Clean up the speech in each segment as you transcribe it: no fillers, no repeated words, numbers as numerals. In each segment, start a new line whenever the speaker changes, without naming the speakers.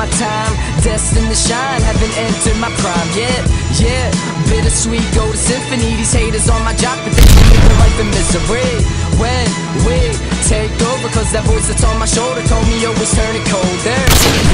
my time, destined to shine, haven't entered my prime yet. Yeah, bittersweet, go to symphony. These haters on my job, but they can live their life in misery. When we take over, cause that voice that's on my shoulder told me always turn it colder.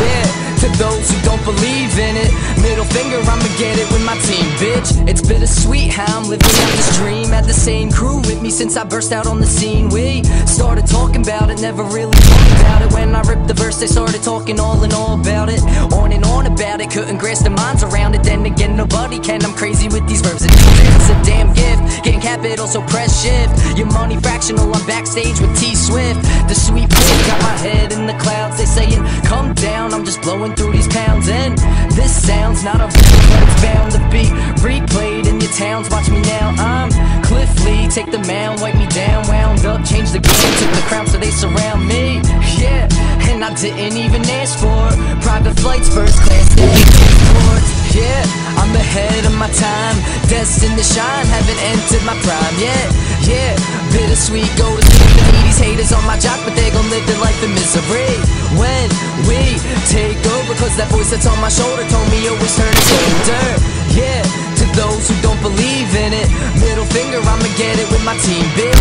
Yeah, to those who don't believe in it, middle finger, I'ma get it with my team, bitch. It's bittersweet how I'm living out this dream. Had the same crew with me since I burst out on the scene. We started talking about it, never really talked about it. When I ripped the verse, they started talking all and all about it. On and on about it, couldn't grasp their minds around it. Then again, nobody can, I'm crazy with these verbs. It's a damn gift, getting capital, so press shift. Your money fractional, I'm backstage with T-Swift. The sweet boy got my head in the clouds. They saying, come down, I'm just blowing through these pounds. And this sounds not a real, but it's bound to be replayed in your towns. Watch me now, I'm Cliff Lee. Take the mound, wipe me down, wound up, change the game, took the crown so they surround me. Yeah, and I didn't even ask for private flights, first class, passports. Yeah, I'm ahead of my time, destined to shine, haven't entered my prime yet. Yeah, bittersweet, go to symphony. These haters on my job, but they gon' live their life in misery. When we take over, cause that voice that's on my shoulder told me always turn it colder. Yeah, to those who don't believe in it, middle finger, I'ma get it with my team, bitch.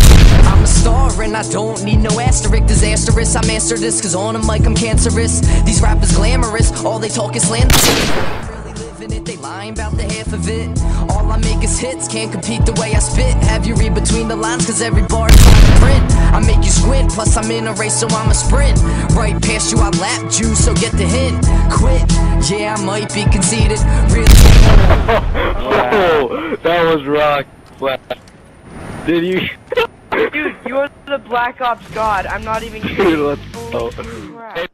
I'm a star and I don't need no asterisk, disastrous. I master this cause on a mic I'm cancerous. These rappers glamorous, all they talk is slanderous. It, they lying about the half of it. All I make is hits, can't compete the way I spit. Have you read between the lines, cause every bar is fine print. I make you squint, plus I'm in a race, so I'm a sprint. Right past you, I lapped you, so get the hint. Quit, yeah, I might be conceited. Really?
Oh, that was rock. Did you?
Dude, you're the Black Ops god. I'm not even kidding.
Dude, let's go.
Holy crap.